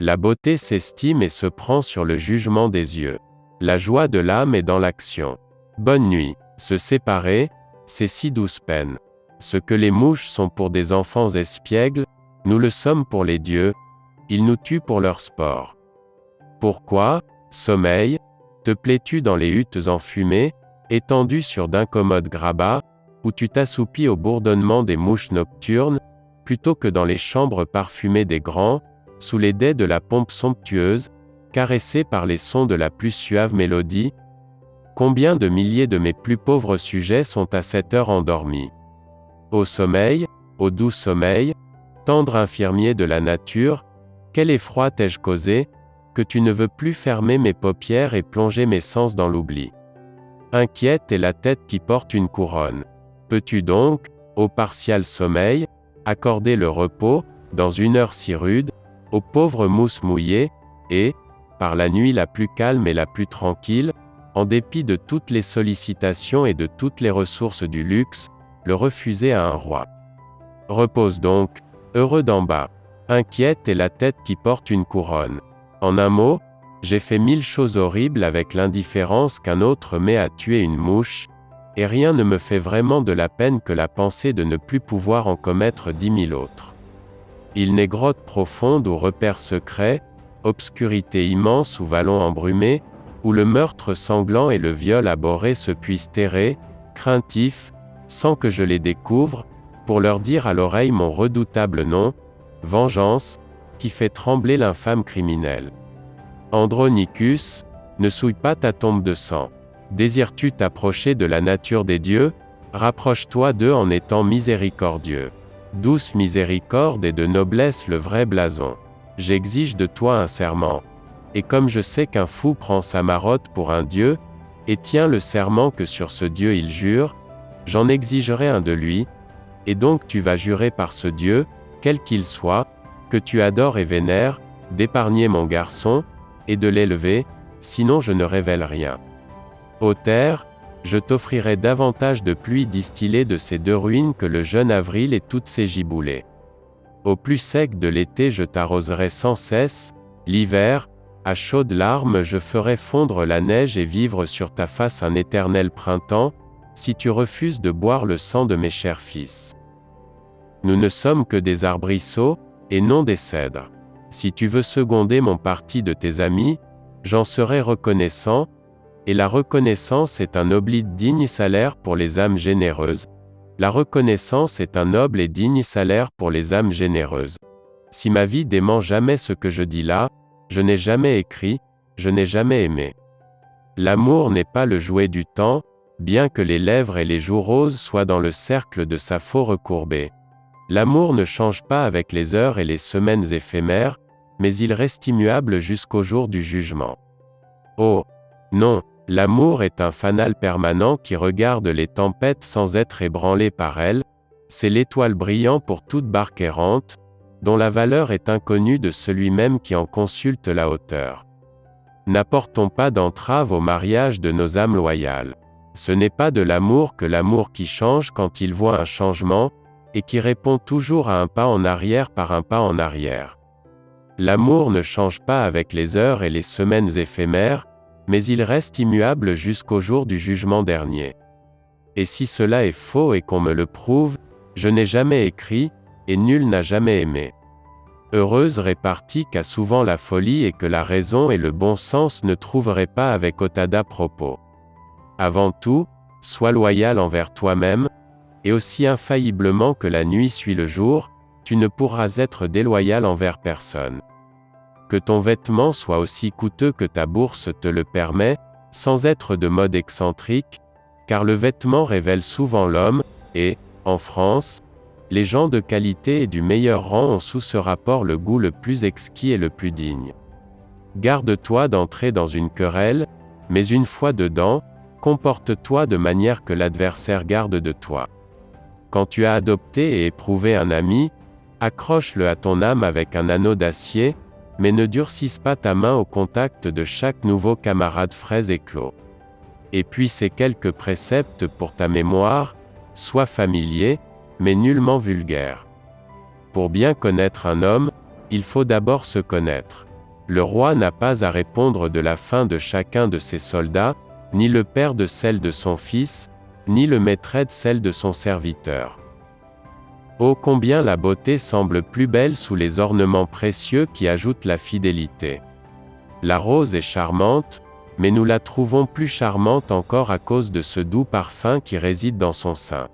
La beauté s'estime et se prend sur le jugement des yeux. La joie de l'âme est dans l'action. Bonne nuit. Se séparer, c'est si douce peine. Ce que les mouches sont pour des enfants espiègles, nous le sommes pour les dieux, ils nous tuent pour leur sport. Pourquoi, sommeil, te plais-tu dans les huttes enfumées, étendu sur d'incommodes grabats, où tu t'assoupis au bourdonnement des mouches nocturnes, plutôt que dans les chambres parfumées des grands, sous les dais de la pompe somptueuse, caressés par les sons de la plus suave mélodie? Combien de milliers de mes plus pauvres sujets sont à cette heure endormis? Ô sommeil, ô doux sommeil, tendre infirmier de la nature, quel effroi t'ai-je causé, que tu ne veux plus fermer mes paupières et plonger mes sens dans l'oubli. Inquiète est la tête qui porte une couronne. Peux-tu donc, ô partial sommeil, accorder le repos, dans une heure si rude, aux pauvres mousses mouillées, et, par la nuit la plus calme et la plus tranquille, en dépit de toutes les sollicitations et de toutes les ressources du luxe, le refuser à un roi? Repose donc, heureux d'en bas. Inquiète est la tête qui porte une couronne. En un mot, j'ai fait 1000 choses horribles avec l'indifférence qu'un autre met à tuer une mouche, et rien ne me fait vraiment de la peine que la pensée de ne plus pouvoir en commettre 10 000 autres. Il n'est grotte profonde ou repère secret, obscurité immense ou vallon embrumé, où le meurtre sanglant et le viol abhorré se puissent terrer, craintifs, sans que je les découvre, pour leur dire à l'oreille mon redoutable nom, vengeance, qui fait trembler l'infâme criminel. Andronicus, ne souille pas ta tombe de sang. Désires-tu t'approcher de la nature des dieux? Rapproche-toi d'eux en étant miséricordieux. Douce miséricorde et de noblesse le vrai blason. J'exige de toi un serment. Et comme je sais qu'un fou prend sa marotte pour un dieu, et tient le serment que sur ce dieu il jure, j'en exigerai un de lui, et donc tu vas jurer par ce dieu, quel qu'il soit, que tu adores et vénères, d'épargner mon garçon, et de l'élever, sinon je ne révèle rien. Ô terre, je t'offrirai davantage de pluie distillée de ces deux ruines que le jeune avril et toutes ses giboulées. Au plus sec de l'été je t'arroserai sans cesse, l'hiver, à chaudes larmes je ferai fondre la neige et vivre sur ta face un éternel printemps, si tu refuses de boire le sang de mes chers fils. Nous ne sommes que des arbrisseaux, et non des cèdres. Si tu veux seconder mon parti de tes amis, j'en serai reconnaissant, et la reconnaissance est un oblide digne salaire pour les âmes généreuses. La reconnaissance est un noble et digne salaire pour les âmes généreuses. Si ma vie dément jamais ce que je dis là, je n'ai jamais écrit, je n'ai jamais aimé. L'amour n'est pas le jouet du temps, bien que les lèvres et les joues roses soient dans le cercle de sa faux recourbée. L'amour ne change pas avec les heures et les semaines éphémères, mais il reste immuable jusqu'au jour du jugement. Oh! Non, l'amour est un fanal permanent qui regarde les tempêtes sans être ébranlé par elles, c'est l'étoile brillant pour toute barque errante, dont la valeur est inconnue de celui même qui en consulte la hauteur. N'apportons pas d'entrave au mariage de nos âmes loyales. Ce n'est pas de l'amour que l'amour qui change quand il voit un changement, et qui répond toujours à un pas en arrière par un pas en arrière. L'amour ne change pas avec les heures et les semaines éphémères, mais il reste immuable jusqu'au jour du jugement dernier. Et si cela est faux et qu'on me le prouve, je n'ai jamais écrit, et nul n'a jamais aimé. Heureuse répartie qu'a souvent la folie et que la raison et le bon sens ne trouveraient pas avec autant d'à-propos. Avant tout, sois loyal envers toi-même, et aussi infailliblement que la nuit suit le jour, tu ne pourras être déloyal envers personne. Que ton vêtement soit aussi coûteux que ta bourse te le permet, sans être de mode excentrique, car le vêtement révèle souvent l'homme, et, en France, les gens de qualité et du meilleur rang ont sous ce rapport le goût le plus exquis et le plus digne. Garde-toi d'entrer dans une querelle, mais une fois dedans, comporte-toi de manière que l'adversaire garde de toi. Quand tu as adopté et éprouvé un ami, accroche-le à ton âme avec un anneau d'acier, mais ne durcisse pas ta main au contact de chaque nouveau camarade frais et clos. Et puis ces quelques préceptes pour ta mémoire, sois familier, mais nullement vulgaire. Pour bien connaître un homme, il faut d'abord se connaître. Le roi n'a pas à répondre de la faim de chacun de ses soldats, ni le père de celle de son fils, ni le maîtresse celle de son serviteur. Oh combien la beauté semble plus belle sous les ornements précieux qui ajoutent la fidélité. La rose est charmante, mais nous la trouvons plus charmante encore à cause de ce doux parfum qui réside dans son sein.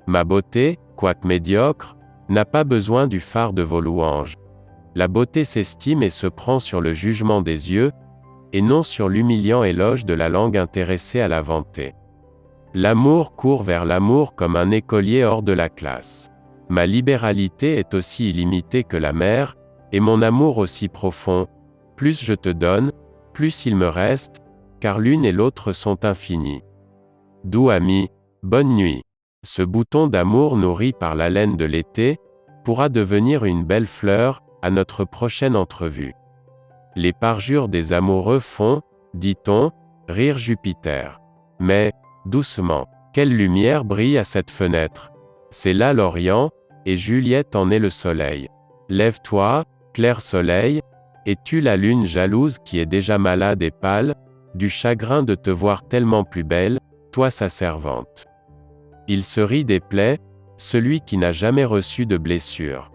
Ma beauté, quoique médiocre, n'a pas besoin du phare de vos louanges. La beauté s'estime et se prend sur le jugement des yeux, et non sur l'humiliant éloge de la langue intéressée à la vanter. L'amour court vers l'amour comme un écolier hors de la classe. Ma libéralité est aussi illimitée que la mer, et mon amour aussi profond. Plus je te donne, plus il me reste, car l'une et l'autre sont infinies. Doux ami, bonne nuit. Ce bouton d'amour nourri par la laine de l'été, pourra devenir une belle fleur, à notre prochaine entrevue. Les parjures des amoureux font, dit-on, rire Jupiter. Mais, doucement, quelle lumière brille à cette fenêtre. C'est là l'Orient, et Juliette en est le soleil. Lève-toi, clair soleil, et tue la lune jalouse qui est déjà malade et pâle, du chagrin de te voir tellement plus belle, toi sa servante. Il se rit des plaies, celui qui n'a jamais reçu de blessure.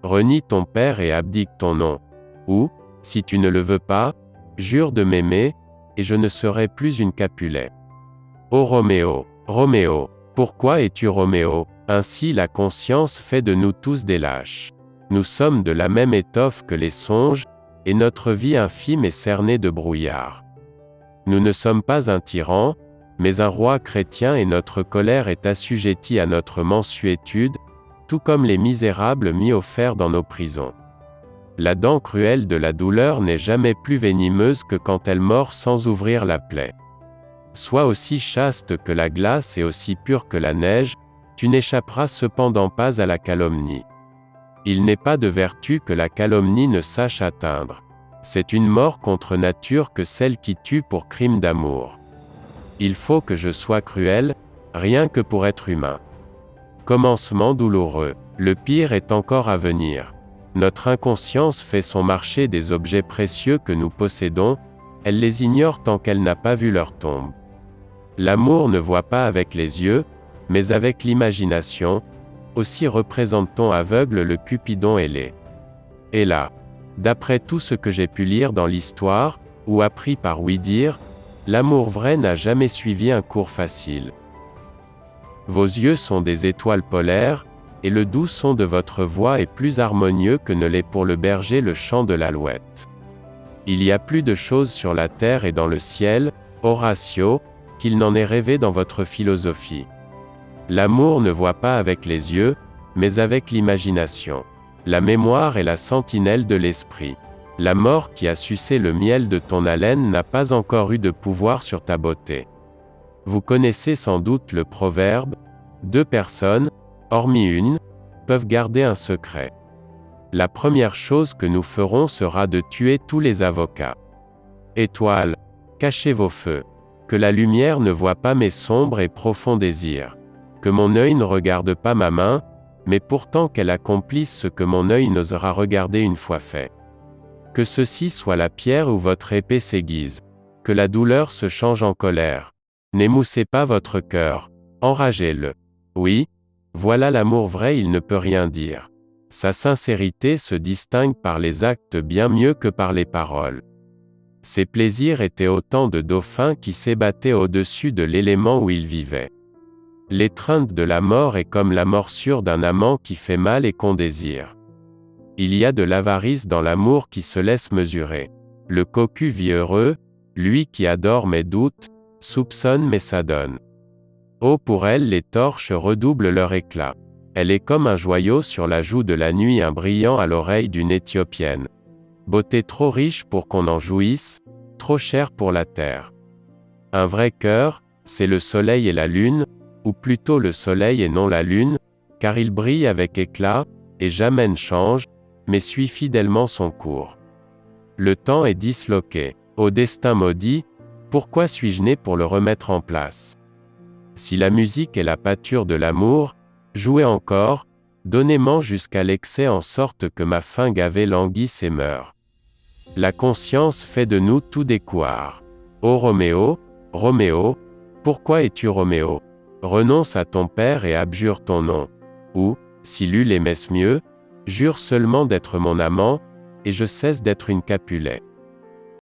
Renie ton père et abdique ton nom. Ou, si tu ne le veux pas, jure de m'aimer, et je ne serai plus une Capulet. Ô Roméo, Roméo, pourquoi es-tu Roméo? Ainsi la conscience fait de nous tous des lâches. Nous sommes de la même étoffe que les songes, et notre vie infime est cernée de brouillard. Nous ne sommes pas un tyran, mais un roi chrétien et notre colère est assujettie à notre mansuétude, tout comme les misérables mis au fer dans nos prisons. La dent cruelle de la douleur n'est jamais plus venimeuse que quand elle mord sans ouvrir la plaie. Sois aussi chaste que la glace et aussi pur que la neige, tu n'échapperas cependant pas à la calomnie. Il n'est pas de vertu que la calomnie ne sache atteindre. C'est une mort contre nature que celle qui tue pour crime d'amour. Il faut que je sois cruel, rien que pour être humain. Commencement douloureux. Le pire est encore à venir. Notre inconscience fait son marché des objets précieux que nous possédons, elle les ignore tant qu'elle n'a pas vu leur tombe. L'amour ne voit pas avec les yeux, mais avec l'imagination, aussi représente-t-on aveugle le Cupidon ailé. Et là, d'après tout ce que j'ai pu lire dans l'histoire, ou appris par ouï-dire, l'amour vrai n'a jamais suivi un cours facile. Vos yeux sont des étoiles polaires, et le doux son de votre voix est plus harmonieux que ne l'est pour le berger le chant de l'alouette. Il y a plus de choses sur la terre et dans le ciel, Horatio, qu'il n'en est rêvé dans votre philosophie. L'amour ne voit pas avec les yeux, mais avec l'imagination. La mémoire est la sentinelle de l'esprit. La mort qui a sucé le miel de ton haleine n'a pas encore eu de pouvoir sur ta beauté. Vous connaissez sans doute le proverbe, 2 personnes, hormis une, peuvent garder un secret. La première chose que nous ferons sera de tuer tous les avocats. Étoiles, cachez vos feux. Que la lumière ne voie pas mes sombres et profonds désirs. Que mon œil ne regarde pas ma main, mais pourtant qu'elle accomplisse ce que mon œil n'osera regarder une fois fait. Que ceci soit la pierre où votre épée s'aiguise. Que la douleur se change en colère. N'émoussez pas votre cœur, enragez-le. Oui, voilà l'amour vrai, il ne peut rien dire. Sa sincérité se distingue par les actes bien mieux que par les paroles. Ses plaisirs étaient autant de dauphins qui s'ébattaient au-dessus de l'élément où il vivait. L'étreinte de la mort est comme la morsure d'un amant qui fait mal et qu'on désire. Il y a de l'avarice dans l'amour qui se laisse mesurer. Le cocu vit heureux, lui qui adore mais doute, soupçonne mais s'adonne. Oh pour elle les torches redoublent leur éclat. Elle est comme un joyau sur la joue de la nuit, un brillant à l'oreille d'une Éthiopienne. Beauté trop riche pour qu'on en jouisse, trop chère pour la terre. Un vrai cœur, c'est le soleil et la lune, ou plutôt le soleil et non la lune, car il brille avec éclat, et jamais ne change, mais suit fidèlement son cours. Le temps est disloqué. Ô destin maudit, pourquoi suis-je né pour le remettre en place? Si la musique est la pâture de l'amour, jouez encore, donnez-m'en jusqu'à l'excès en sorte que ma faim gavée languisse et meure. La conscience fait de nous tout des couards. Ô Roméo, Roméo, pourquoi es-tu Roméo? Renonce à ton père et abjure ton nom. Ou, si l'ul aimait mieux, jure seulement d'être mon amant, et je cesse d'être une Capulet.